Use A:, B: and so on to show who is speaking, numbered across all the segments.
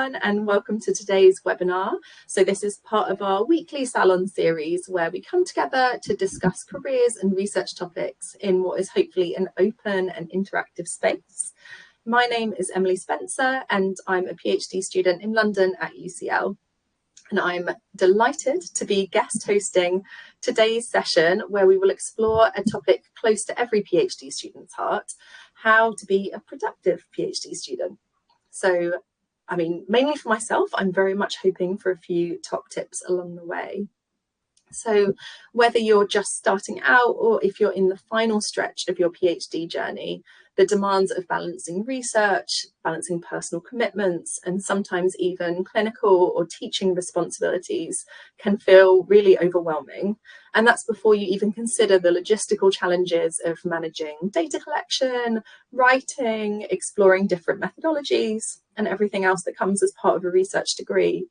A: everyone, and welcome to today's webinar. So this is part of our weekly salon series where we come together to discuss careers and research topics in what is hopefully an open and interactive space. My name is Emily Spencer and I'm a PhD student in London at UCL. And I'm delighted to be guest hosting today's session where we will explore a topic close to every PhD student's heart: how to be a productive PhD student. So, I mean, mainly for myself, I'm very much hoping for a few top tips along the way. So whether you're just starting out or if you're in the final stretch of your PhD journey, the demands of balancing research, balancing personal commitments, and sometimes even clinical or teaching responsibilities can feel really overwhelming. And that's before you even consider the logistical challenges of managing data collection, writing, exploring different methodologies, and everything else that comes as part of a research degree.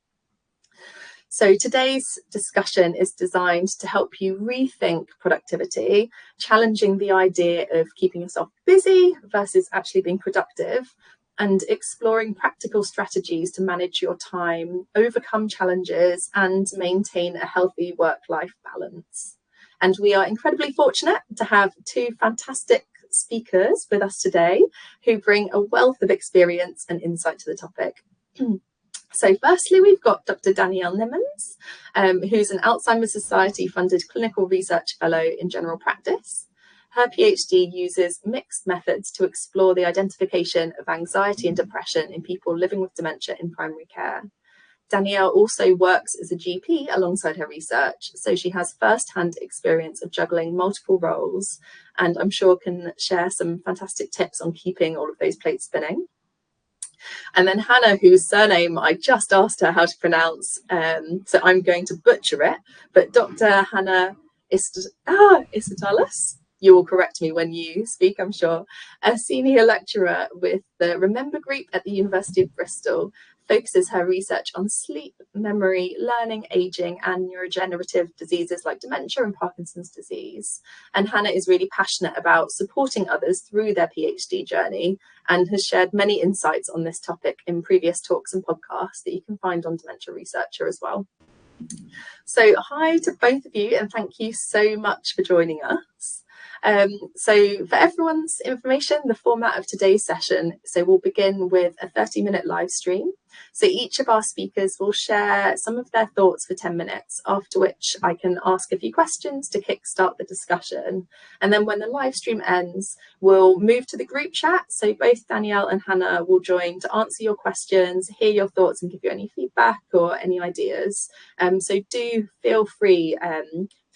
A: So today's discussion is designed to help you rethink productivity, challenging the idea of keeping yourself busy versus actually being productive, and exploring practical strategies to manage your time, overcome challenges, and maintain a healthy work-life balance. And we are incredibly fortunate to have two fantastic speakers with us today who bring a wealth of experience and insight to the topic. So firstly, we've got Dr. Danielle Nimmons, who's an Alzheimer's Society funded clinical research fellow in general practice. Her PhD uses mixed methods to explore the identification of anxiety and depression in people living with dementia in primary care. Danielle also works as a GP alongside her research, so she has first-hand experience of juggling multiple roles, and I'm sure can share some fantastic tips on keeping all of those plates spinning. And then Hannah, whose surname I just asked her how to pronounce, so I'm going to butcher it, but Dr. Hannah Isotalus, you will correct me when you speak, I'm sure, a senior lecturer with the Remember Group at the University of Bristol, focuses her research on sleep, memory, learning, aging, and neurodegenerative diseases like dementia and Parkinson's disease. And Hannah is really passionate about supporting others through their PhD journey and has shared many insights on this topic in previous talks and podcasts that you can find on Dementia Researcher as well. So hi to both of you and thank you so much for joining us. So for everyone's information, the format of today's session, so we'll begin with a 30-minute live stream. So each of our speakers will share some of their thoughts for 10 minutes, after which I can ask a few questions to kickstart the discussion. And then when the live stream ends, we'll move to the group chat. So both Danielle and Hannah will join to answer your questions, hear your thoughts and give you any feedback or any ideas. So do feel free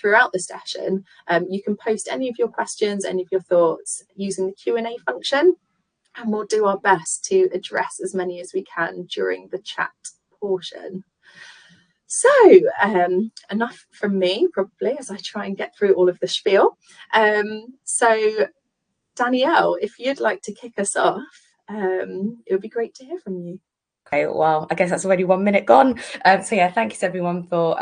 A: throughout the session. You can post any of your questions, any of your thoughts using the Q&A function, and we'll do our best to address as many as we can during the chat portion. So enough from me, probably, as I try and get through all of the spiel. So Danielle, if you'd like to kick us off, it would be great to hear from you.
B: Okay, well, I guess that's already 1 minute gone. So yeah, thank you to everyone for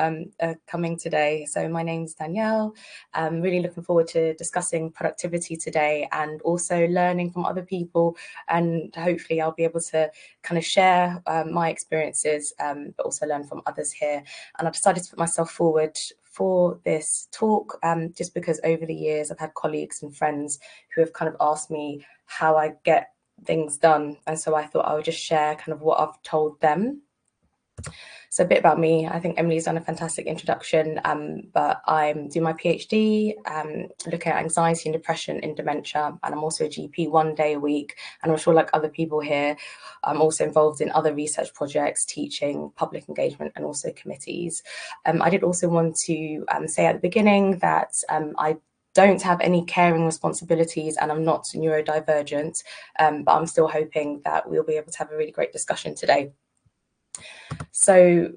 B: coming today. So my name's Danielle. I'm really looking forward to discussing productivity today and also learning from other people. And hopefully I'll be able to kind of share my experiences, but also learn from others here. And I decided to put myself forward for this talk just because over the years I've had colleagues and friends who have kind of asked me how I get things done, and so I thought I would just share kind of what I've told them. So a bit about me. I think Emily's done a fantastic introduction, but I'm doing my PhD, looking at anxiety and depression in dementia, and I'm also a GP 1 day a week, and I'm sure like other people here, I'm also involved in other research projects, teaching, public engagement, and also committees. I did also want to say at the beginning that I don't have any caring responsibilities and I'm not neurodivergent, but I'm still hoping that we'll be able to have a really great discussion today. So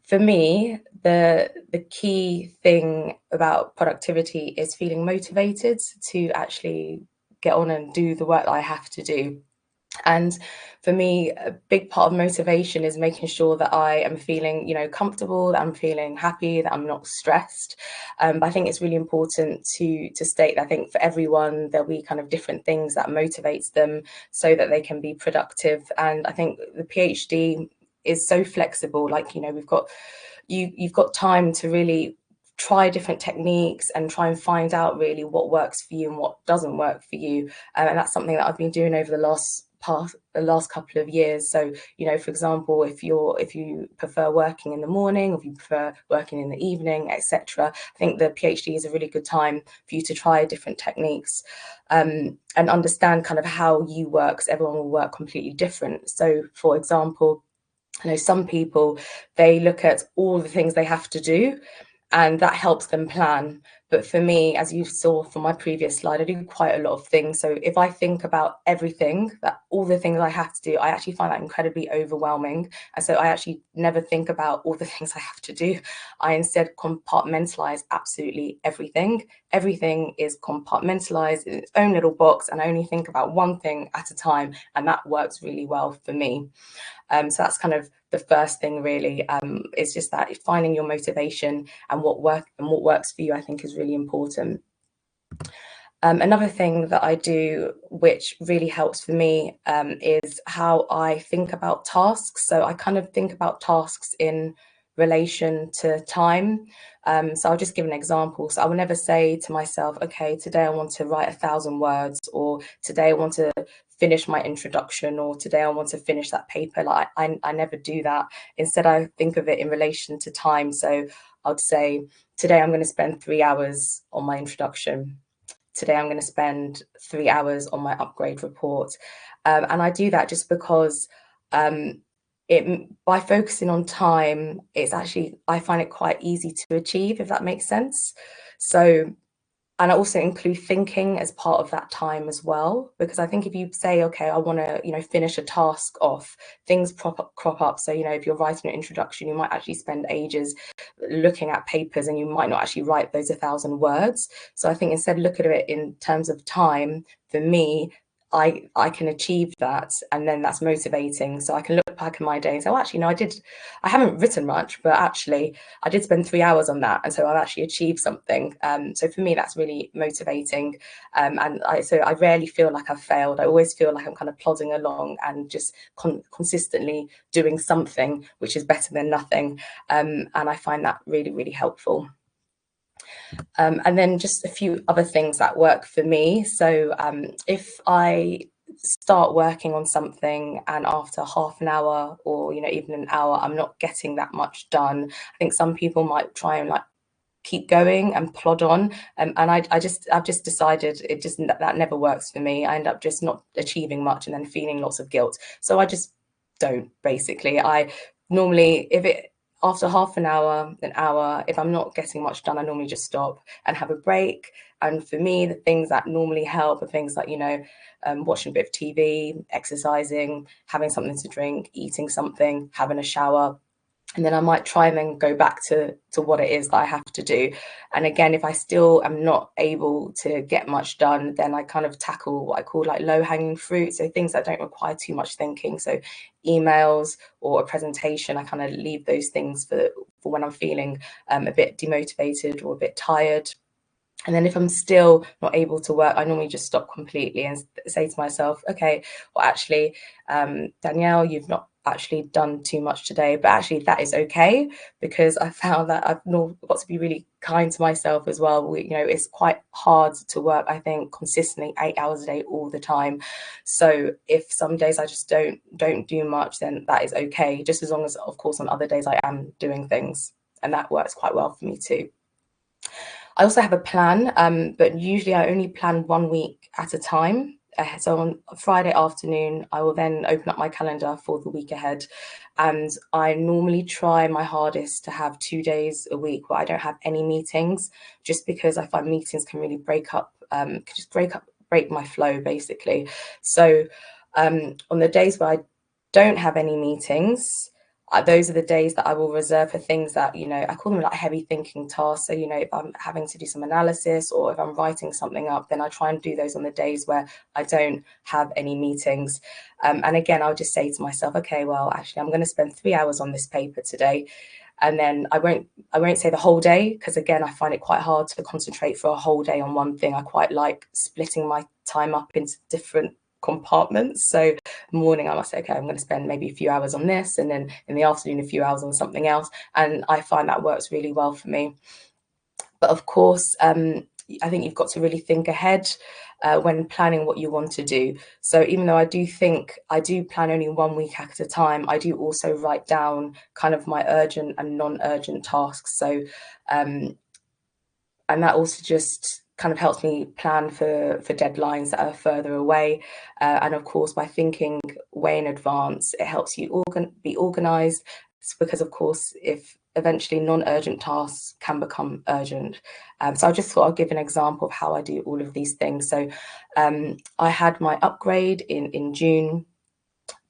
B: for me, the key thing about productivity is feeling motivated to actually get on and do the work that I have to do. And for me, a big part of motivation is making sure that I am feeling, comfortable, that I'm feeling happy, that I'm not stressed. But I think it's really important to state that I think for everyone, there'll be kind of different things that motivates them so that they can be productive. And I think the PhD is so flexible. Like, you know, you've got time to really try different techniques and try and find out really what works for you and what doesn't work for you. And that's something that I've been doing over the last couple of years. So, you know, for example, if you prefer working in the morning, or if you prefer working in the evening, etc., I think the PhD is a really good time for you to try different techniques and understand kind of how you work, because everyone will work completely different. So, for example, I know some people, they look at all the things they have to do, and that helps them plan. But for me, as you saw from my previous slide, I do quite a lot of things. So if I think about everything, that all the things I have to do, I actually find that incredibly overwhelming. And so I actually never think about all the things I have to do. I instead compartmentalize absolutely everything. Everything is compartmentalized in its own little box, and I only think about one thing at a time, and that works really well for me. So that's kind of the first thing, really. It's just that finding your motivation and what works for you, I think, is really important. Another thing that I do, which really helps for me, is how I think about tasks. So I kind of think about tasks in relation to time. So I'll just give an example. So I will never say to myself, okay, today I want to write 1,000 words, or today I want to finish my introduction, or today I want to finish that paper. Like I never do that. Instead, I think of it in relation to time. So I'd say, today I'm going to spend 3 hours on my introduction. Today I'm going to spend 3 hours on my upgrade report. And I do that just because by focusing on time, it's actually, I find it quite easy to achieve, if that makes sense. So, and I also include thinking as part of that time as well, because I think if you say, okay, I want to, you know, finish a task off, things crop up. So, you know, if you're writing an introduction, you might actually spend ages looking at papers, and you might not actually write those 1,000 words. So I think instead, look at it in terms of time. For me, I can achieve that, and then that's motivating. So I can look back in my day and say, oh, actually, no, I haven't written much, but actually I did spend 3 hours on that, and so I've actually achieved something. So for me, that's really motivating. And I rarely feel like I've failed. I always feel like I'm kind of plodding along and just consistently doing something, which is better than nothing. And I find that really, really helpful. And then just a few other things that work for me. So if I start working on something and after half an hour, or, you know, even an hour, I'm not getting that much done, I think some people might try and like keep going and plod on, and I've just decided that never works for me. I end up just not achieving much and then feeling lots of guilt. So I just don't, basically. I normally, after half an hour, if I'm not getting much done, I normally just stop and have a break. And for me, the things that normally help are things like, you know, watching a bit of TV, exercising, having something to drink, eating something, having a shower. And then I might try and then go back to what it is that I have to do. And again, if I still am not able to get much done, then I kind of tackle what I call like low-hanging fruit. So things that don't require too much thinking. So emails or a presentation, I kind of leave those things for when I'm feeling a bit demotivated or a bit tired. And then if I'm still not able to work, I normally just stop completely and say to myself, okay, well, actually, Danielle, you've not actually done too much today, but actually that is okay, because I found that I've got to be really kind to myself as well. You know, it's quite hard to work, I think, consistently 8 hours a day all the time. So if some days I just don't do much, then that is okay, just as long as, of course, on other days I am doing things, and that works quite well for me too. I also have a plan, but usually I only plan 1 week at a time. So on Friday afternoon, I will then open up my calendar for the week ahead. And I normally try my hardest to have 2 days a week where I don't have any meetings, just because I find meetings can really break my flow, basically. So on the days where I don't have any meetings, those are the days that I will reserve for things that, you know, I call them like heavy thinking tasks. So, you know, if I'm having to do some analysis or if I'm writing something up, then I try and do those on the days where I don't have any meetings. And again, I'll just say to myself, okay, well, actually, I'm going to spend 3 hours on this paper today. And then I won't say the whole day, because again, I find it quite hard to concentrate for a whole day on one thing. I quite like splitting my time up into different compartments. So morning I must say, okay, I'm going to spend maybe a few hours on this, and then in the afternoon a few hours on something else, and I find that works really well for me. But of course, I think you've got to really think ahead when planning what you want to do. So even though I do plan only 1 week at a time, I do also write down kind of my urgent and non-urgent tasks. So and that also just kind of helps me plan for deadlines that are further away. And of course, by thinking way in advance, it helps you be organized. It's because, of course, if eventually non-urgent tasks can become urgent. So I just thought I'd give an example of how I do all of these things. So I had my upgrade in June,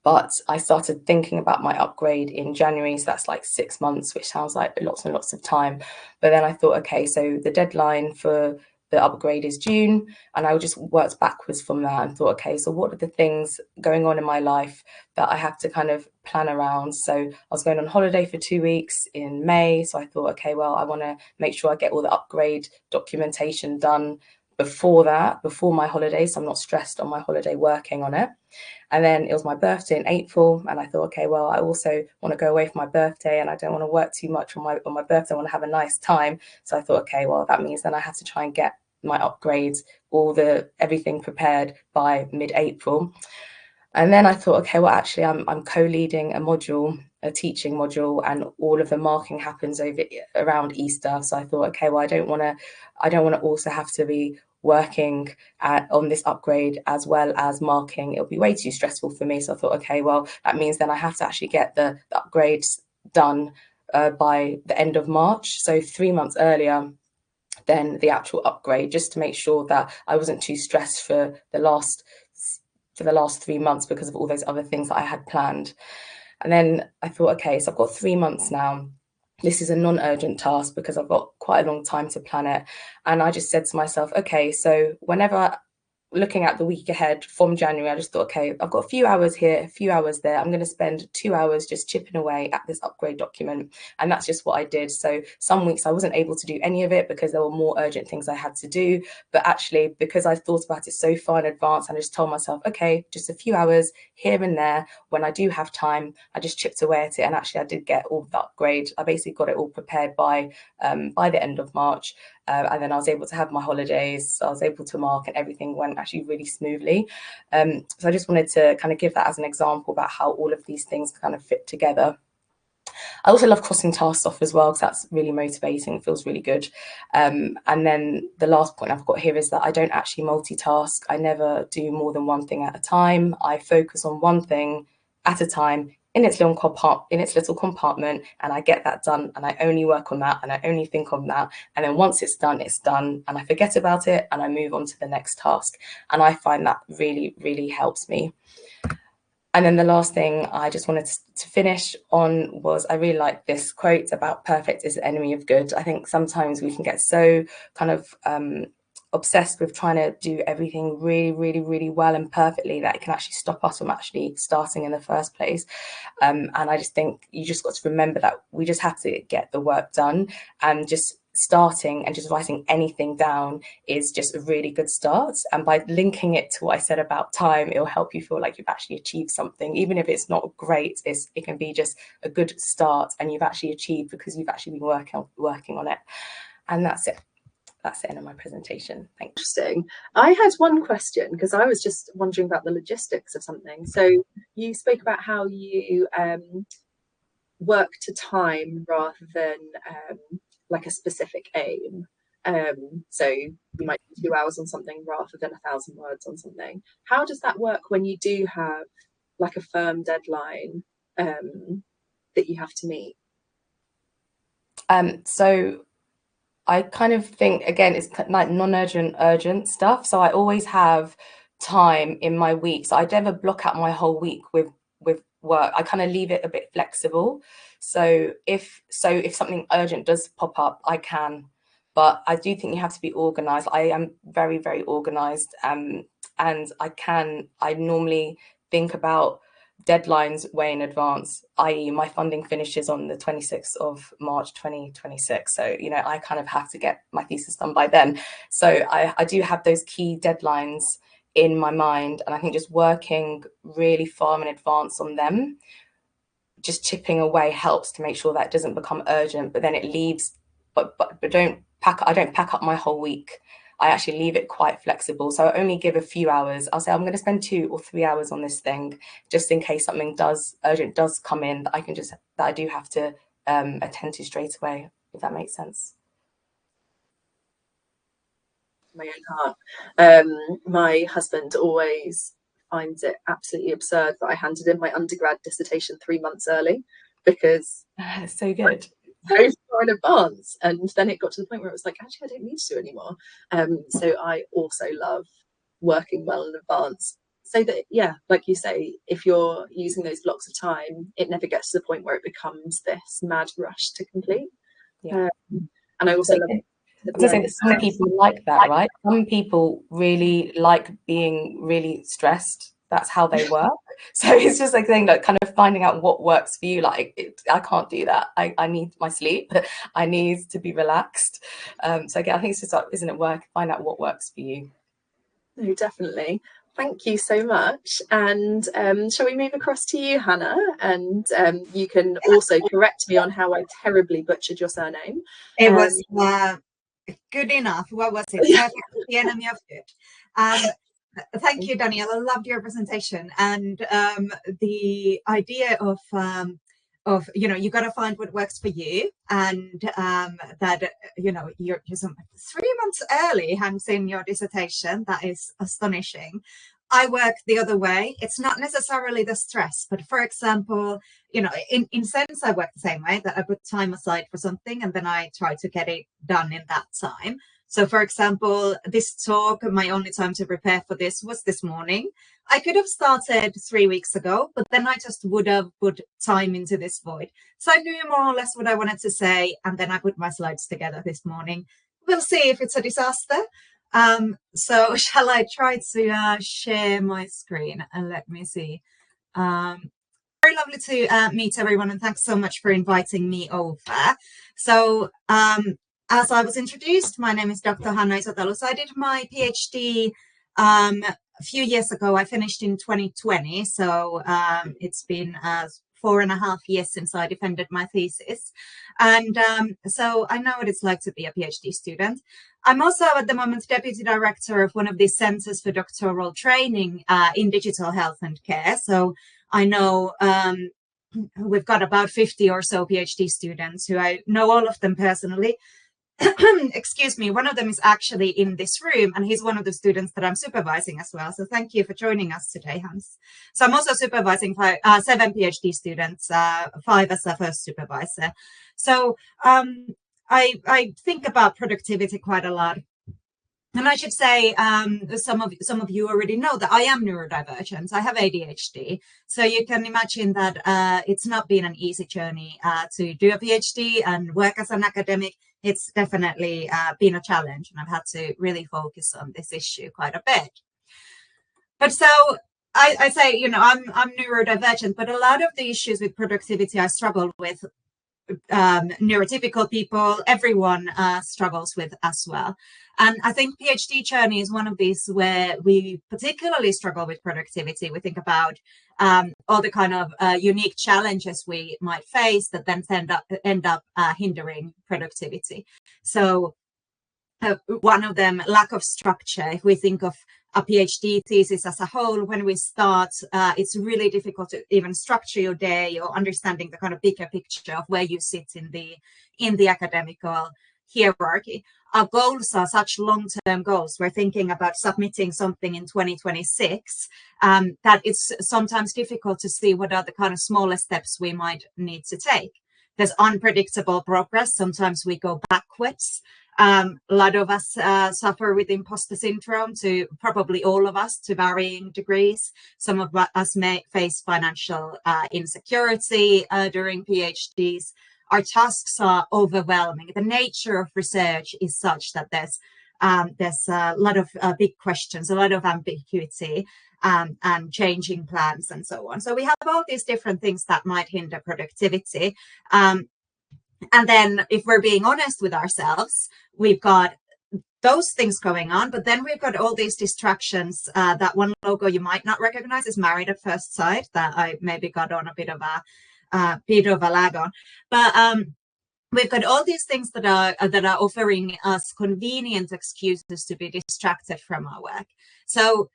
B: but I started thinking about my upgrade in January. So that's like 6 months, which sounds like lots and lots of time. But then I thought, okay, so the deadline for the upgrade is June, and I just worked backwards from that and thought, okay, so what are the things going on in my life that I have to kind of plan around? So I was going on holiday for 2 weeks in May. So I thought, okay, well, I want to make sure I get all the upgrade documentation done before my holiday, so I'm not stressed on my holiday working on it. And then it was my birthday in April, and I thought, okay, well, I also want to go away for my birthday, and I don't want to work too much on my birthday. I want to have a nice time. So I thought, okay, well, that means then I have to try and get my upgrades, everything prepared by mid-April. And then I thought, okay, well, actually, I'm co-leading a teaching module, and all of the marking happens around Easter. So I thought, okay, well, I don't want to also have to be working on this upgrade as well as marking. It'll be way too stressful for me. So I thought, okay, well, that means then I have to actually get the upgrades done by the end of March. So 3 months earlier than the actual upgrade, just to make sure that I wasn't too stressed for the last 3 months because of all those other things that I had planned. And then I thought, okay, so I've got 3 months now. This is a non-urgent task because I've got quite a long time to plan it. And I just said to myself, okay, so whenever looking at the week ahead from January, I just thought, okay, I've got a few hours here, a few hours there. I'm going to spend 2 hours just chipping away at this upgrade document. And that's just what I did. So some weeks I wasn't able to do any of it because there were more urgent things I had to do. But actually, because I thought about it so far in advance, I just told myself, okay, just a few hours here and there. When I do have time, I just chipped away at it. And actually, I did get all the upgrade. I basically got it all prepared by the end of March. And then I was able to have my holidays. So I was able to mark, and everything went actually really smoothly. So I just wanted to kind of give that as an example about how all of these things kind of fit together. I also love crossing tasks off as well, because that's really motivating. It feels really good. And then the last point I've got here is that I don't actually multitask. I never do more than one thing at a time. I focus on one thing at a time in its little compartment, and I get that done, and I only work on that, and I only think on that. And then once it's done, and I forget about it, and I move on to the next task. And I find that really, really helps me. And then the last thing I just wanted to finish on was, I really like this quote about perfect is the enemy of good. I think sometimes we can get so kind of obsessed with trying to do everything really, really, really well and perfectly that it can actually stop us from actually starting in the first place. And I just think you just got to remember that we just have to get the work done, and just starting and just writing anything down is just a really good start. And by linking it to what I said about time, it'll help you feel like you've actually achieved something. Even if it's not great, it can be just a good start, and you've actually achieved because you've actually been working on it. And that's it. That's the end of my presentation. Thanks.
A: Interesting. I had one question, because I was just wondering about the logistics of something. So you spoke about how you work to time rather than like a specific aim. So you might do 2 hours on something rather than 1,000 words on something. How does that work when you do have like a firm deadline that you have to meet?
B: So I kind of think, again, it's like non-urgent, urgent stuff. So I always have time in my week. So I never block out my whole week with work. I kind of leave it a bit flexible. So if something urgent does pop up, I can. But I do think you have to be organized. I am very, very organized. And I normally think about deadlines way in advance, i.e. my funding finishes on the 26th of March 2026. So, I kind of have to get my thesis done by then. So I do have those key deadlines in my mind. And I think just working really far in advance on them, just chipping away, helps to make sure that doesn't become urgent, but then it leaves, but I don't pack up my whole week. I actually leave it quite flexible. So I only give a few hours. I'll say I'm going to spend 2 or 3 hours on this thing, just in case something urgent does come in that I do have to attend to straight away, if that makes sense.
A: My own heart. My husband always finds it absolutely absurd that I handed in my undergrad dissertation 3 months early, because
B: it's so good.
A: So far in advance, and then it got to the point where it was like, actually, I don't need to do anymore. So I also love working well in advance, so that, yeah, like you say, if you're using those blocks of time, it never gets to the point where it becomes this mad rush to complete.
B: Yeah.
A: And I also love
B: some people like that, right? Some people really like being really stressed. That's how they work. So it's just like saying, like, kind of finding out what works for you. Like, I can't do that. I need my sleep. I need to be relaxed. So again, I think it's just, isn't it, find out what works for you.
A: No, definitely. Thank you so much. And shall we move across to you, Hannah? And you can also correct me on how I terribly butchered your surname.
C: It was good enough. What was it? Perfect, the enemy of good. Thank you, Danielle. I loved your presentation, and the idea of you got to find what works for you, and that you're 3 months early, hangs in your dissertation. That is astonishing. I work the other way. It's not necessarily the stress, but for example, in sense, I work the same way, that I put time aside for something and then I try to get it done in that time. So for example, this talk, my only time to prepare for this was this morning. I could have started 3 weeks ago, but then I just would have put time into this void. So I knew more or less what I wanted to say, and then I put my slides together this morning. We'll see if it's a disaster. So shall I try to share my screen, and let me see. Very lovely to meet everyone, and thanks so much for inviting me over. So as I was introduced, my name is Dr. Hanna Isotalus. I did my PhD a few years ago. I finished in 2020, so it's been 4.5 years since I defended my thesis. And so I know what it's like to be a PhD student. I'm also at the moment Deputy Director of one of the Centers for Doctoral Training in Digital Health and Care. So I know we've got about 50 or so PhD students who I know all of them personally. Excuse me, one of them is actually in this room, and he's one of the students that I'm supervising as well. So thank you for joining us today, Hans. So I'm also supervising 7 PhD students, 5 as a first supervisor. So I think about productivity quite a lot. And I should say, some of you already know that I am neurodivergent. I have ADHD. So you can imagine that it's not been an easy journey to do a PhD and work as an academic. It's definitely been a challenge, and I've had to really focus on this issue quite a bit. But so I say, I'm neurodivergent, but a lot of the issues with productivity I struggle with. Neurotypical people, everyone struggles with as well. And I think PhD journey is one of these where we particularly struggle with productivity. We think about all the kind of unique challenges we might face that then end up hindering productivity. So one of them, lack of structure. If we think of a PhD thesis as a whole, when we start, it's really difficult to even structure your day or understanding the kind of bigger picture of where you sit in the academical hierarchy. Our goals are such long-term goals. We're thinking about submitting something in 2026, that it's sometimes difficult to see what are the kind of smaller steps we might need to take. There's unpredictable progress. Sometimes we go backwards. A lot of us suffer with imposter syndrome, probably all of us to varying degrees. Some of us may face financial insecurity during PhDs. Our tasks are overwhelming. The nature of research is such that there's a lot of big questions, a lot of ambiguity, and changing plans and so on. So we have all these different things that might hinder productivity. And then if we're being honest with ourselves, we've got those things going on, but then we've got all these distractions. That one logo you might not recognize is Married at First Sight, that I maybe got on a bit of a lag on. But we've got all these things that are offering us convenient excuses to be distracted from our work. So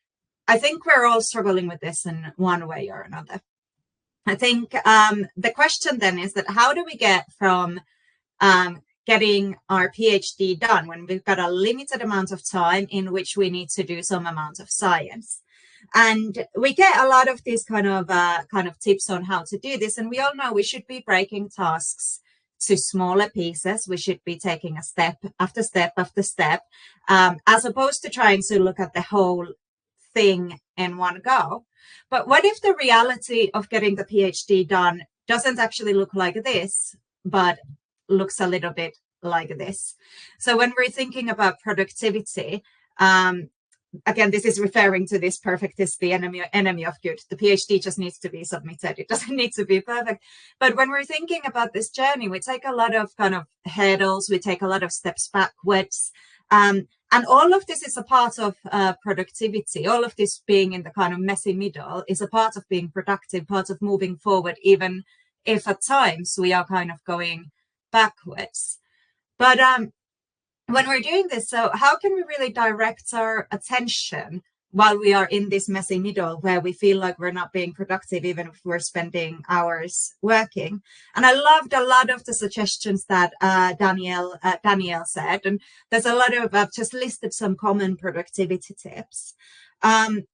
C: I think we're all struggling with this in one way or another. I think the question then is that how do we get from getting our PhD done when we've got a limited amount of time in which we need to do some amount of science? And we get a lot of these kind of tips on how to do this. And we all know we should be breaking tasks to smaller pieces. We should be taking a step after step after step, as opposed to trying to look at the whole thing in one go. But what if the reality of getting the PhD done doesn't actually look like this, but looks a little bit like this? So when we're thinking about productivity, again, this is referring to this: perfect is the enemy of good. The PhD just needs to be submitted. It doesn't need to be perfect. But when we're thinking about this journey, we take a lot of kind of hurdles. We take a lot of steps backwards. And all of this is a part of productivity. All of this being in the kind of messy middle is a part of being productive, part of moving forward, even if at times we are kind of going backwards. But when we're doing this, so how can we really direct our attention while we are in this messy middle where we feel like we're not being productive, even if we're spending hours working? And I loved a lot of the suggestions that Danielle said, and there's a lot of, I've just listed some common productivity tips. And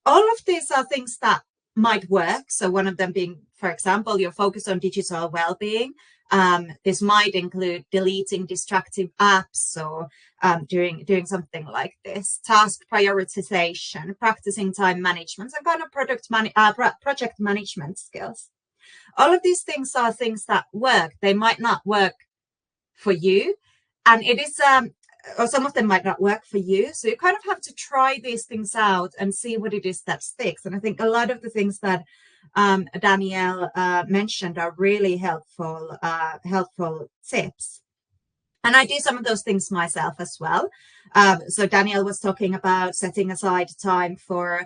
C: all of these are things that might work. So one of them being, for example, your focus on digital well-being. This might include deleting distractive apps or doing something like this. Task prioritization, practicing time management, and kind of project management skills. All of these things are things that work. They might not work for you, and it is or some of them might not work for you. So you kind of have to try these things out and see what it is that sticks. And I think a lot of the things that Danielle mentioned are really helpful tips. And I do some of those things myself as well. So Danielle was talking about setting aside time for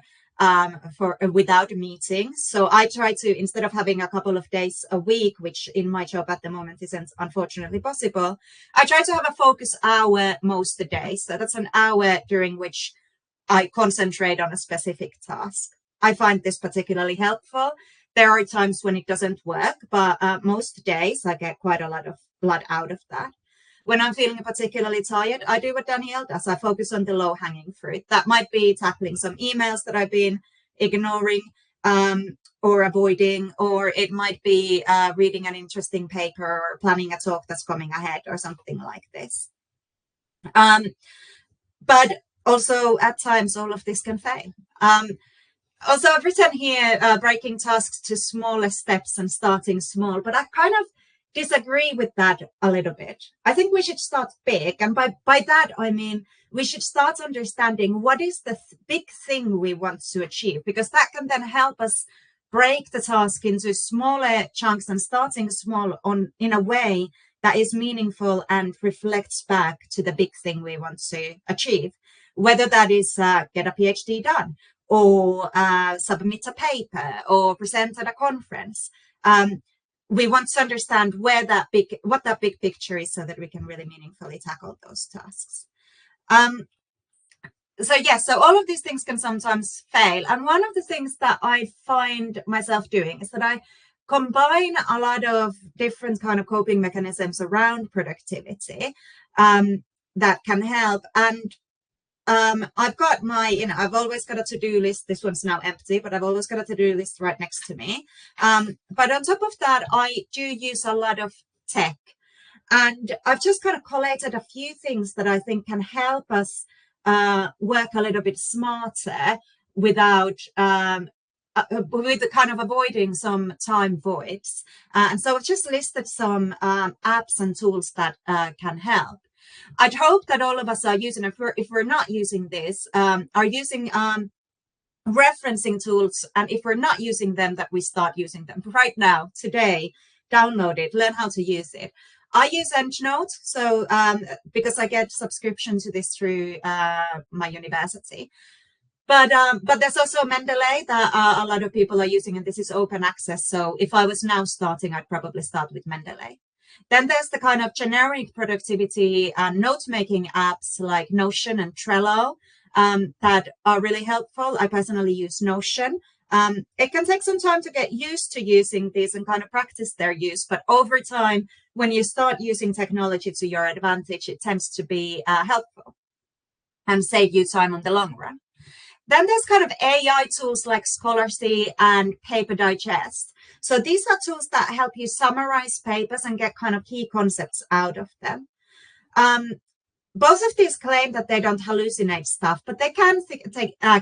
C: without meetings. So I try to, instead of having a couple of days a week, which in my job at the moment isn't unfortunately possible, I try to have a focus hour most days. So that's an hour during which I concentrate on a specific task. I find this particularly helpful. There are times when it doesn't work, but most days I get quite a lot out of that. When I'm feeling particularly tired, I do what Danielle does. I focus on the low-hanging fruit. That might be tackling some emails that I've been ignoring or avoiding, or it might be reading an interesting paper or planning a talk that's coming ahead or something like this. But also at times all of this can fail. Also, I've written here, breaking tasks to smaller steps and starting small, but I kind of disagree with that a little bit. I think we should start big. And by that, I mean, we should start understanding what is the big thing we want to achieve, because that can then help us break the task into smaller chunks and starting small in a way that is meaningful and reflects back to the big thing we want to achieve, whether that is get a PhD done, or submit a paper, or present at a conference. We want to understand what that big picture is, so that we can really meaningfully tackle those tasks. So all of these things can sometimes fail. And one of the things that I find myself doing is that I combine a lot of different kind of coping mechanisms around productivity that can help. And I've got my, I've always got a to-do list. This one's now empty, but I've always got a to-do list right next to me. But on top of that, I do use a lot of tech. And I've just kind of collated a few things that I think can help us work a little bit smarter without, with kind of avoiding some time voids. And so I've just listed some apps and tools that can help. I'd hope that all of us are using, if we're not using this, are using referencing tools. And if we're not using them, that we start using them right now, today, download it, learn how to use it. I use EndNote, so because I get subscription to this through my university. But there's also Mendeley that a lot of people are using, and this is open access. So if I was now starting, I'd probably start with Mendeley. Then there's the kind of generic productivity and note-making apps like Notion and Trello that are really helpful. I personally use Notion. It can take some time to get used to using these and kind of practice their use, but over time, when you start using technology to your advantage, it tends to be helpful and save you time on the long run. Then there's kind of AI tools like Scholarly and Paper Digest. So these are tools that help you summarize papers and get kind of key concepts out of them. Both of these claim that they don't hallucinate stuff, but they can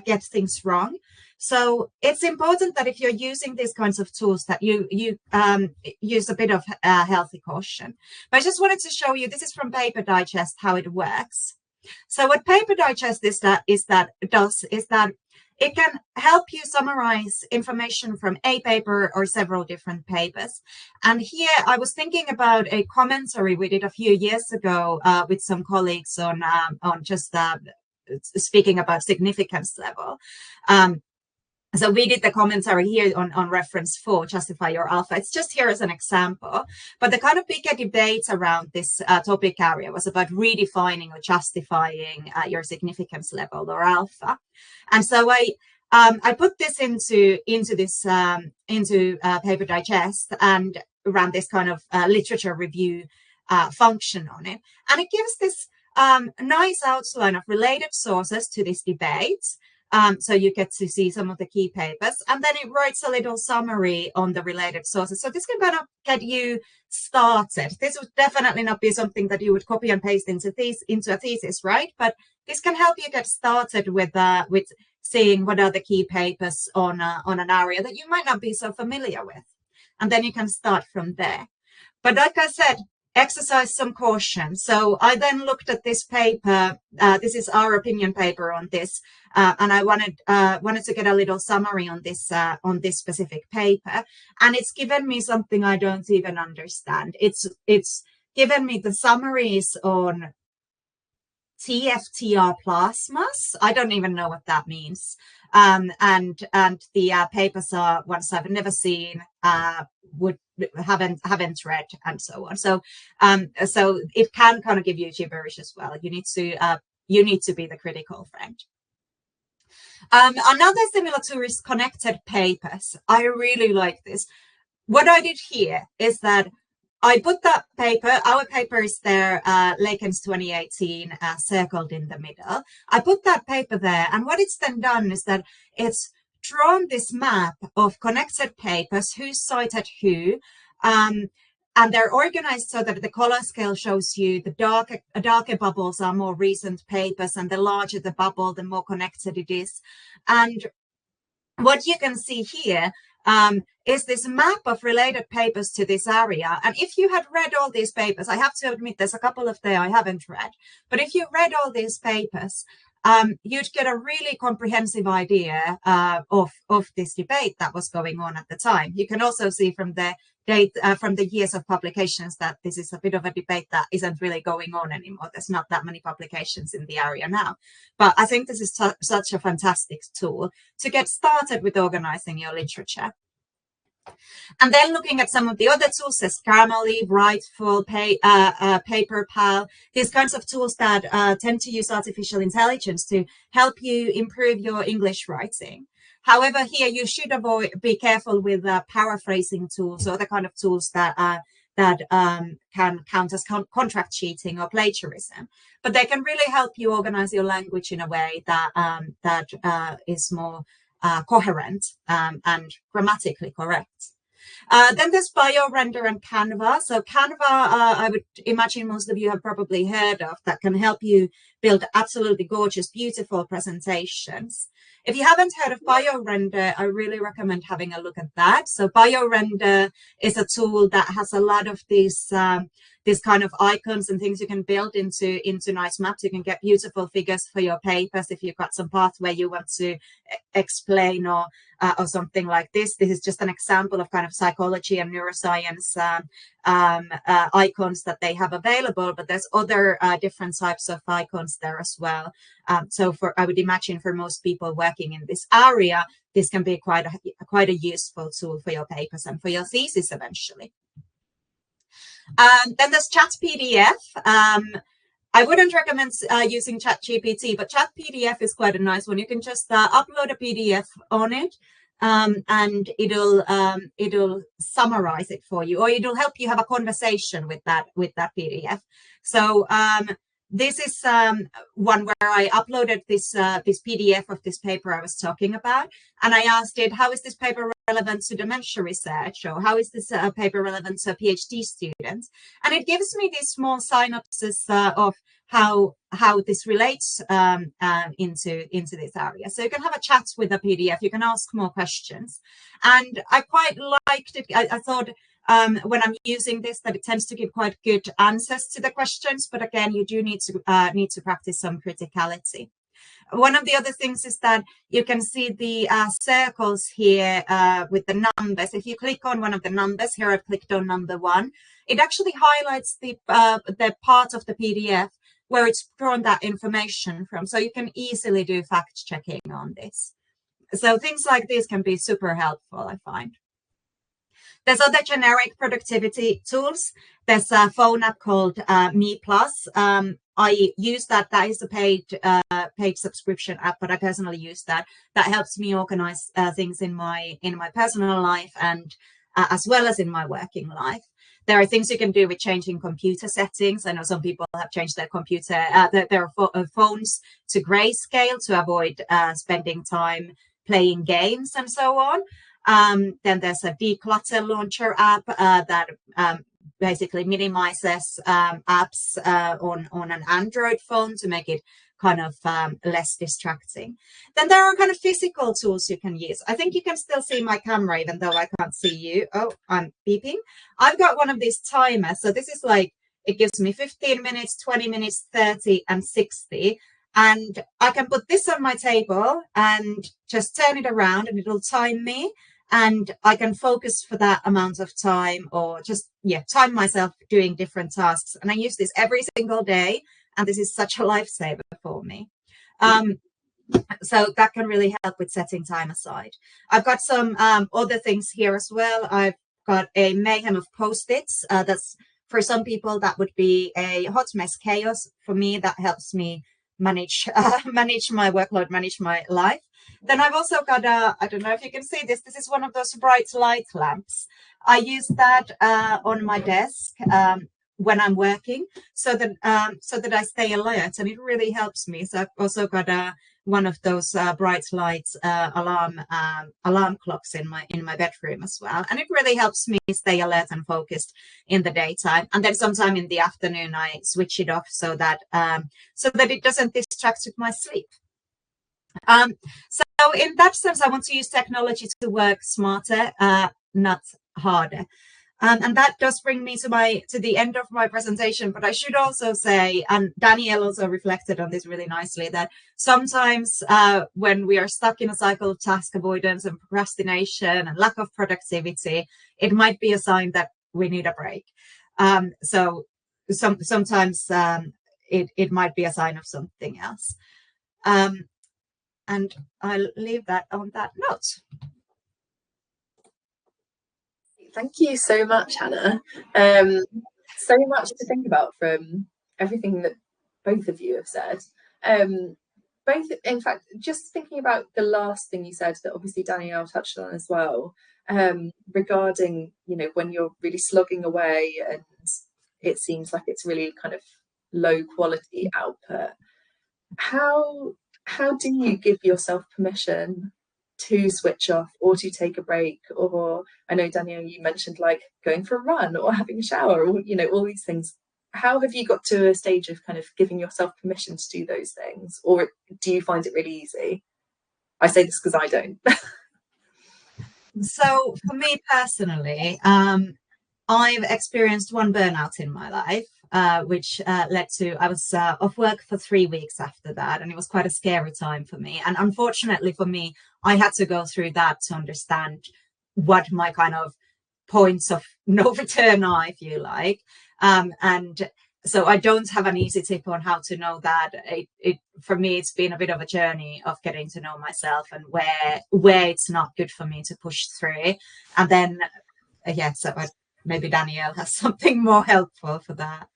C: get things wrong. So it's important that if you're using these kinds of tools that you use a bit of healthy caution. But I just wanted to show you, this is from Paper Digest, how it works. So what Paper Digest is that it can help you summarize information from a paper or several different papers. And here I was thinking about a commentary we did a few years ago with some colleagues on just speaking about significance level. So we did the commentary here on reference 4, Justify Your Alpha. It's just here as an example. But the kind of bigger debate around this topic area was about redefining or justifying your significance level or alpha. And so I put this into Paper Digest and ran this kind of literature review function on it. And it gives this nice outline of related sources to this debate. So you get to see some of the key papers, and then it writes a little summary on the related sources. So this can kind of get you started. This would definitely not be something that you would copy and paste into a thesis, right? But this can help you get started with seeing what are the key papers on an area that you might not be so familiar with, and then you can start from there. But like I said, exercise some caution. So I then looked at this paper. This is our opinion paper on this, and I wanted to get a little summary on this specific paper. And it's given me something I don't even understand. It's given me the summaries on TFTR plasmas. I don't even know what that means. And the papers are ones I've never seen, haven't read, and so on. So it can kind of give you gibberish as well. You need to be the critical friend. Another similar tool is connected papers. I really like this. What I did here is that I put that paper, our paper is there, Lakens 2018, circled in the middle. I put that paper there, and what it's then done is that it's drawn this map of connected papers, who cited who, and they're organized so that the color scale shows you the darker bubbles are more recent papers, and the larger the bubble, the more connected it is. And what you can see here is this map of related papers to this area. And if you had read all these papers, I have to admit there's a couple of there I haven't read, but if you read all these papers, you'd get a really comprehensive idea of this debate that was going on at the time. You can also see from the date, from the years of publications, that this is a bit of a debate that isn't really going on anymore. There's not that many publications in the area now. But I think this is such a fantastic tool to get started with organizing your literature. And then looking at some of the other tools, there's Grammarly, Writeful, PaperPal, these kinds of tools that tend to use artificial intelligence to help you improve your English writing. However, here you should be careful with paraphrasing tools or the kind of tools that can count as contract cheating or plagiarism. But they can really help you organize your language in a way that is more coherent and grammatically correct. Then there's BioRender and Canva. So Canva, I would imagine most of you have probably heard of, that can help you build absolutely gorgeous, beautiful presentations. If you haven't heard of BioRender, I really recommend having a look at that. So BioRender is a tool that has a lot of these kind of icons and things you can build into nice maps. You can get beautiful figures for your papers if you've got some pathway you want to explain or something like this. This is just an example of kind of psychology and neuroscience icons that they have available, but there's other different types of icons there as well. So I would imagine for most people working in this area, this can be quite a useful tool for your papers and for your thesis eventually. Then there's Chat PDF. I wouldn't recommend using ChatGPT, but Chat PDF is quite a nice one. You can just upload a PDF on it, and it'll summarize it for you, or it'll help you have a conversation with that PDF. So this is one where I uploaded this PDF of this paper I was talking about, and I asked it, how is this paper relevant to dementia research, or how is this paper relevant to PhD students? And it gives me these small synopses of how this relates into this area. So you can have a chat with a PDF, you can ask more questions, and I quite liked it. I thought when I'm using this that it tends to give quite good answers to the questions, but again, you do need to practice some criticality. One of the other things is that you can see the circles here with the numbers. If you click on one of the numbers, here I've clicked on number 1, it actually highlights the part of the PDF where it's drawn that information from. So you can easily do fact checking on this. So things like this can be super helpful, I find. There's other generic productivity tools. There's a phone app called Me Plus. I use that. That is a paid subscription app, but I personally use that. That helps me organize things in my personal life and as well as in my working life. There are things you can do with changing computer settings. I know some people have changed their computer, their phones to grayscale to avoid spending time playing games and so on. Then there's a declutter launcher app that basically minimizes apps on an Android phone to make it kind of less distracting. Then there are kind of physical tools you can use. I think you can still see my camera even though I can't see you. Oh, I'm beeping. I've got one of these timers. So this is like, it gives me 15 minutes, 20 minutes, 30 and 60. And I can put this on my table and just turn it around and it'll time me. And I can focus for that amount of time or just, time myself doing different tasks. And I use this every single day. And this is such a lifesaver for me. So that can really help with setting time aside. I've got some other things here as well. I've got a mayhem of Post-its. That's for some people, that would be a hot mess chaos. For me, that helps me manage my workload, manage my life. Then I've also got I don't know if you can see this. This is one of those bright light lamps. I use that on my desk when I'm working, so that I stay alert, and it really helps me. So I've also got one of those bright lights alarm clocks in my bedroom as well, and it really helps me stay alert and focused in the daytime. And then sometime in the afternoon, I switch it off so that it doesn't distract with my sleep. So in that sense, I want to use technology to work smarter, not harder. And that does bring me to the end of my presentation. But I should also say, and Danielle also reflected on this really nicely, that sometimes when we are stuck in a cycle of task avoidance and procrastination and lack of productivity, it might be a sign that we need a break. So sometimes it might be a sign of something else. And I'll leave that on that note.
A: Thank you so much, Hannah. So much to think about from everything that both of you have said. In fact, just thinking about the last thing you said that obviously Danielle touched on as well, regarding, when you're really slogging away and it seems like it's really kind of low quality output. How do you give yourself permission to switch off or to take a break? Or I know, Danielle, you mentioned like going for a run or having a shower or, all these things. How have you got to a stage of kind of giving yourself permission to do those things? Or do you find it really easy? I say this because I don't.
C: So for me personally, I've experienced one burnout in my life. Which led to, I was off work for 3 weeks after that, and it was quite a scary time for me. And unfortunately for me, I had to go through that to understand what my kind of points of no return are, if you like. And so I don't have an easy tip on how to know that. For me, it's been a bit of a journey of getting to know myself and where it's not good for me to push through. And then, so maybe Danielle has something more helpful for that.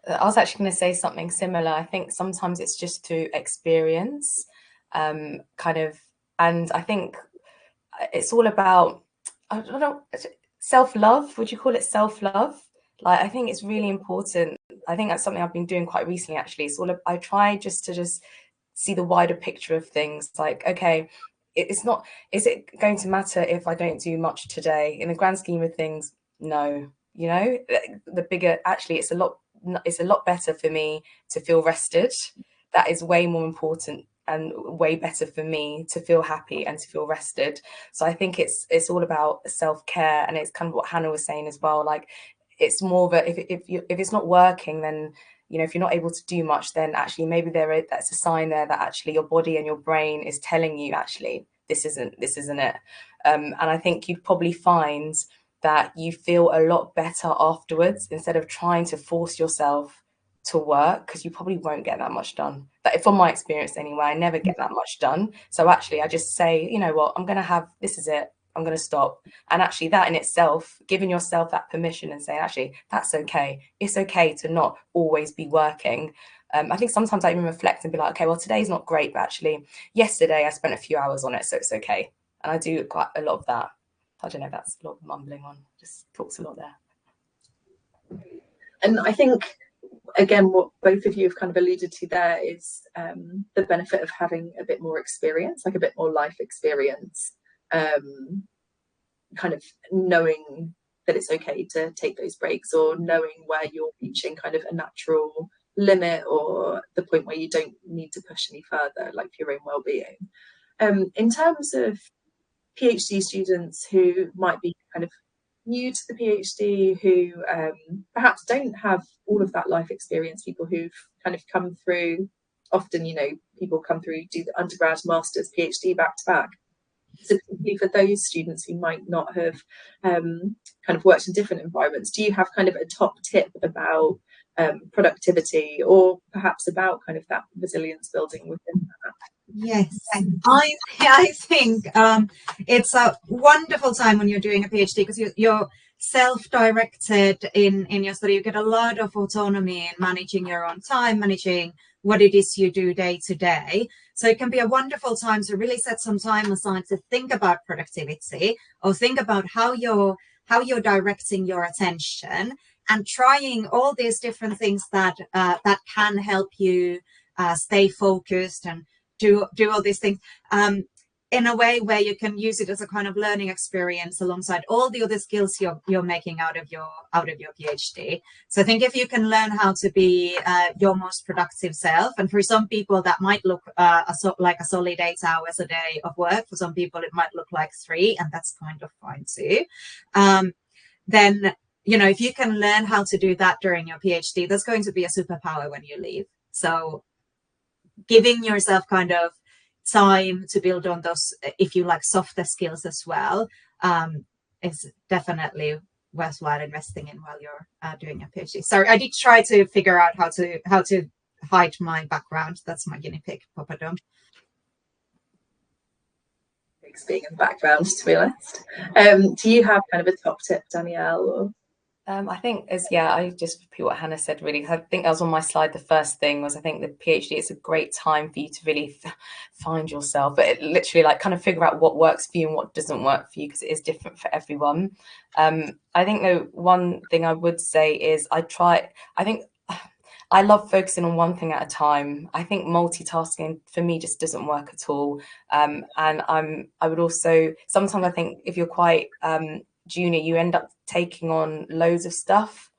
B: I was actually going to say something similar. I think sometimes it's just to experience, and I think it's all about, I don't know, self-love. Would you call it self-love? Like, I think it's really important. I think that's something I've been doing quite recently, actually. It's all I try just to see the wider picture of things. Like, okay, is it going to matter if I don't do much today? In the grand scheme of things, no. You know, the bigger, actually, it's a lot better for me to feel rested. That is way more important and way better for me to feel happy and to feel rested. So I think it's all about self-care, and it's kind of what Hannah was saying as well. Like, it's more of a, if it's not working, then, you know, if you're not able to do much, then actually maybe that's a sign there that actually your body and your brain is telling you, actually, this isn't it. And I think you'd probably find that you feel a lot better afterwards, instead of trying to force yourself to work, because you probably won't get that much done. But from my experience anyway, I never get that much done. So actually, I just say, you know what, this is it. I'm going to stop. And actually, that in itself, giving yourself that permission and saying, actually, that's okay. It's okay to not always be working. I think sometimes I even reflect and be like, okay, well, today's not great, but actually, yesterday I spent a few hours on it, so it's okay. And I do quite a lot of that. I don't know, that's a lot of mumbling on, just talks a lot there.
A: And I think, again, what both of you have kind of alluded to there is the benefit of having a bit more experience, like a bit more life experience, kind of knowing that it's okay to take those breaks, or knowing where you're reaching kind of a natural limit, or the point where you don't need to push any further, like for your own well-being. In terms of PhD students who might be kind of new to the PhD, who perhaps don't have all of that life experience, people who've kind of come through, often, you know, people come through, do the undergrad, masters, PhD back to back. So for those students who might not have kind of worked in different environments, do you have kind of a top tip about productivity, or perhaps about kind of that resilience building within that?
C: Yes, I think it's a wonderful time when you're doing a PhD, because you're self-directed in your study. You get a lot of autonomy in managing your own time, managing what it is you do day to day. So it can be a wonderful time to really set some time aside to think about productivity, or think about how you're directing your attention, and trying all these different things that can help you stay focused and do all these things in a way where you can use it as a kind of learning experience alongside all the other skills you're making out of your PhD. So I think if you can learn how to be your most productive self, and for some people that might look like a solid 8 hours a day of work, for some people it might look like 3, and that's kind of fine too. Then, you know, if you can learn how to do that during your PhD, that's going to be a superpower when you leave. So giving yourself kind of time to build on those, if you like, softer skills as well, is definitely worthwhile investing in while you're doing your PhD. Sorry, I did try to figure out how to hide my background. That's my guinea pig, Papa Dom.
A: Being in the background, to be honest. Do you have kind of a top tip, Danielle? Or?
B: I think I just repeat what Hannah said, really. I think that was on my slide. The first thing was, I think the PhD, it's a great time for you to really find yourself, but it literally, like, kind of figure out what works for you and what doesn't work for you, because it is different for everyone. I think the one thing I would say is I love focusing on one thing at a time. I think multitasking for me just doesn't work at all. And I would also, sometimes I think if you're quite junior, you end up taking on loads of stuff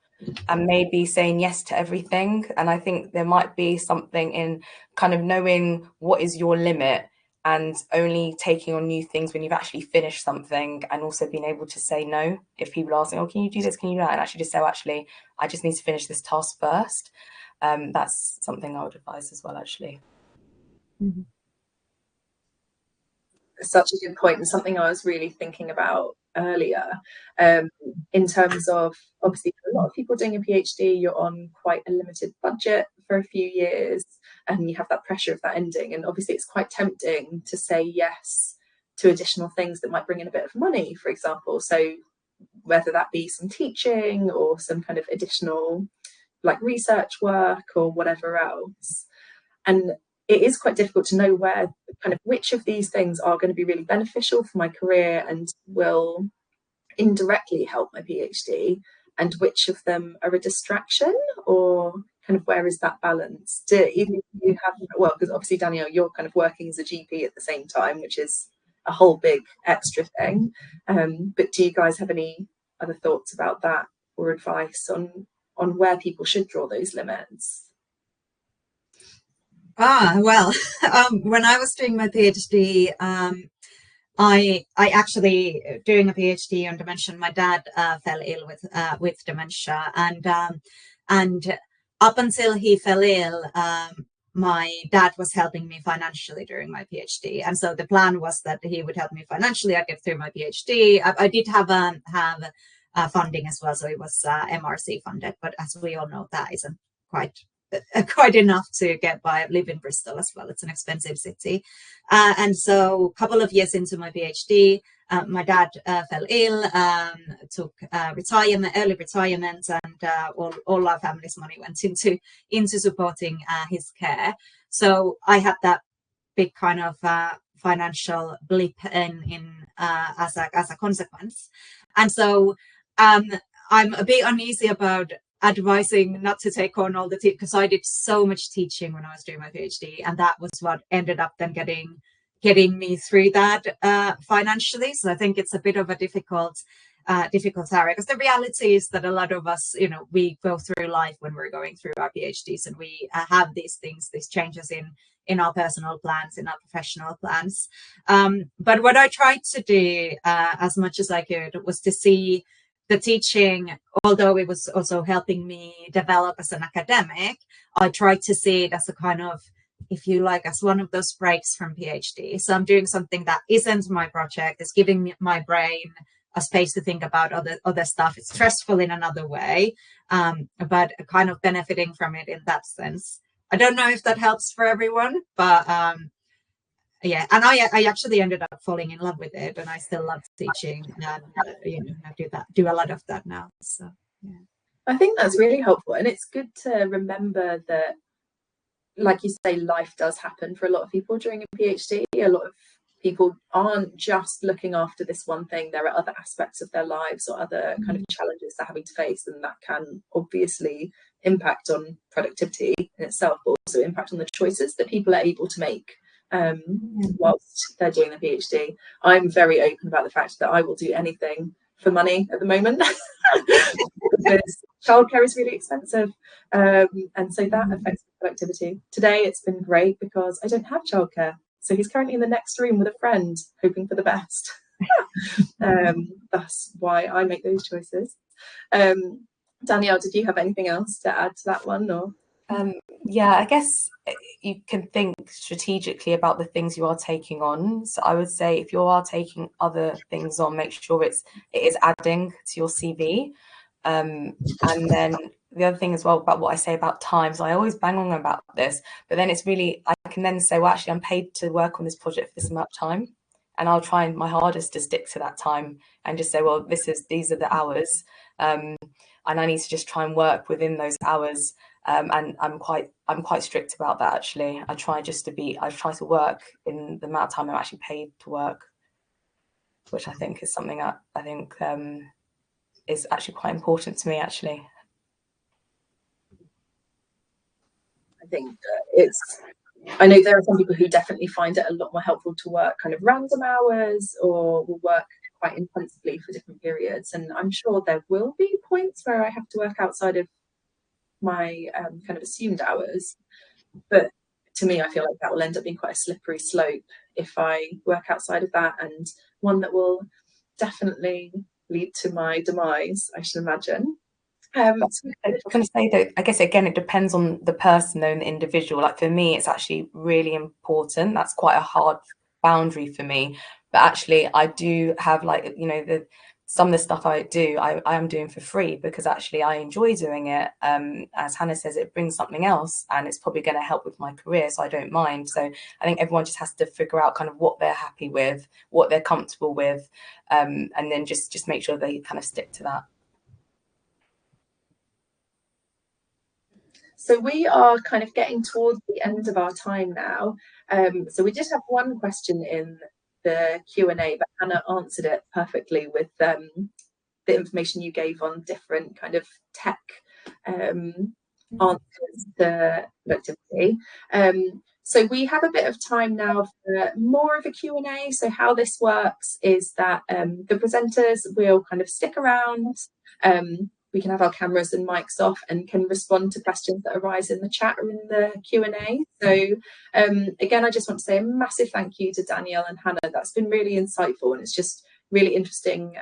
B: and maybe saying yes to everything. And I think there might be something in kind of knowing what is your limit, and only taking on new things when you've actually finished something, and also being able to say no if people are saying, oh, can you do this, can you do that, and actually just say, oh, actually, I just need to finish this task first. That's something I would advise as well, actually.
A: Such a good point, and something I was really thinking about earlier, in terms of, obviously for a lot of people doing a PhD, you're on quite a limited budget for a few years and you have that pressure of that ending, and obviously it's quite tempting to say yes to additional things that might bring in a bit of money, for example. So whether that be some teaching or some kind of additional like research work or whatever else. And it is quite difficult to know where kind of which of these things are going to be really beneficial for my career and will indirectly help my PhD, and which of them are a distraction, or kind of where is that balance? Do either of you have, well, because obviously Danielle, you're kind of working as a GP at the same time, which is a whole big extra thing. But do you guys have any other thoughts about that or advice on where people should draw those limits?
C: Well, when I was doing my PhD, I actually doing a PhD on dementia. My dad fell ill with dementia, and up until he fell ill, my dad was helping me financially during my PhD, and so the plan was that he would help me financially. I'd get through my PhD. I did have funding as well, so it was MRC funded, but as we all know, that isn't quite enough to get by. I live in Bristol as well. It's an expensive city. And so a couple of years into my PhD, my dad fell ill, took early retirement, and all our family's money went into supporting his care. So I had that big kind of financial blip as a consequence. And so I'm a bit uneasy about advising not to take on all the because I did so much teaching when I was doing my PhD, and that was what ended up then getting me through that financially. So I think it's a bit of a difficult area, because the reality is that a lot of us, we go through life when we're going through our PhDs, and we have these changes in our personal plans, in our professional plans. But what I tried to do as much as I could was to see the teaching, although it was also helping me develop as an academic, I tried to see it as a kind of, if you like, as one of those breaks from PhD. So I'm doing something that isn't my project. It's giving my brain a space to think about other stuff. It's stressful in another way, but kind of benefiting from it in that sense. I don't know if that helps for everyone, but yeah, and I actually ended up falling in love with it, and I still love teaching, and I do a lot of that now. So yeah,
A: I think that's really helpful, and it's good to remember that, like you say, life does happen for a lot of people during a PhD. A lot of people aren't just looking after this one thing. There are other aspects of their lives or other kind of challenges they're having to face, and that can obviously impact on productivity in itself, but also impact on the choices that people are able to make whilst they're doing the PhD. I'm very open about the fact that I will do anything for money at the moment because childcare is really expensive, and so that affects productivity. Today it's been great because I don't have childcare, so he's currently in the next room with a friend hoping for the best. That's why I make those choices. Danielle, did you have anything else to add to that one, or?
B: Yeah, I guess you can think strategically about the things you are taking on. So I would say if you are taking other things on, make sure it is adding to your CV. And then the other thing as well about what I say about time, so I always bang on about this, but then it's really, I can then say, well, actually I'm paid to work on this project for this amount of time, and I'll try my hardest to stick to that time and just say, well, these are the hours, and I need to just try and work within those hours. And I'm quite strict about that, actually. I try to work in the amount of time I'm actually paid to work, which I think is something I think is actually quite important to me, actually.
A: I think I know there are some people who definitely find it a lot more helpful to work kind of random hours, or will work quite intensively for different periods. And I'm sure there will be points where I have to work outside of my kind of assumed hours, but to me I feel like that will end up being quite a slippery slope if I work outside of that, and one that will definitely lead to my demise, I should imagine.
B: I was going to say that I guess again it depends on the person though, and the individual. Like for me it's actually really important, that's quite a hard boundary for me, but actually I do have, like, you know, some of the stuff I do, I am doing for free because actually I enjoy doing it. As Hannah says, it brings something else and it's probably going to help with my career, so I don't mind. So I think everyone just has to figure out kind of what they're happy with, what they're comfortable with, and then just make sure they kind of stick to that.
A: So we are kind of getting towards the end of our time now. So we did have one question in the Q&A, but Hannah answered it perfectly with the information you gave on different kind of tech answers to productivity. So we have a bit of time now for more of a Q&A. So how this works is that the presenters will kind of stick around. We can have our cameras and mics off and can respond to questions that arise in the chat or in the Q&A. So again, I just want to say a massive thank you to Danielle and Hannah. That's been really insightful, and it's just really interesting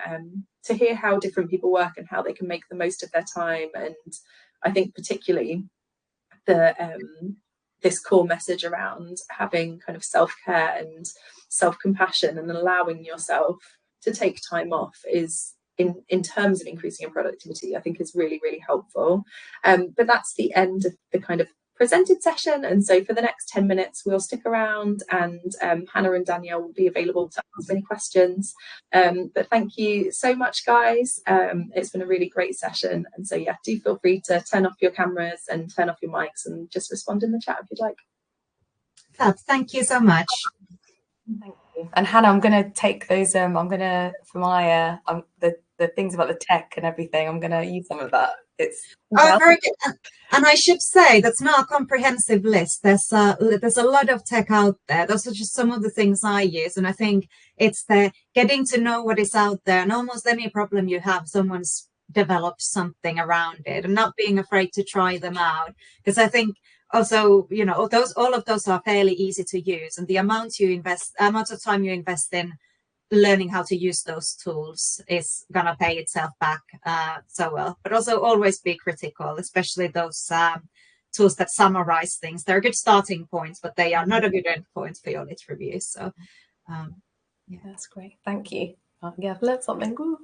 A: to hear how different people work and how they can make the most of their time. And I think particularly this core message around having kind of self-care and self-compassion and allowing yourself to take time off is, in terms of increasing your productivity, I think is really, really helpful. But that's the end of the kind of presented session, and so for the next 10 minutes we'll stick around, and Hannah and Danielle will be available to answer any questions. But thank you so much, guys. It's been a really great session, and so yeah, do feel free to turn off your cameras and turn off your mics and just respond in the chat if you'd like.
C: Fab, thank you so much.
B: Thank you. And Hannah, I'm going to take those, I'm going to, for my, the things about the tech and everything, I'm going to use some of that. It's
C: very good. And I should say that's not a comprehensive list. There's a lot of tech out there. Those are just some of the things I use, and I think it's the getting to know what is out there, and almost any problem you have, someone's developed something around it, and not being afraid to try them out. Because I think also, you know, all of those are fairly easy to use, and the amount of time you invest in learning how to use those tools is gonna pay itself back so well. But also always be critical, especially those tools that summarize things. They're good starting points, but they are not a good end point for your lit review. So
B: yeah, that's great. Thank you. Yeah, I've learned something. Woo.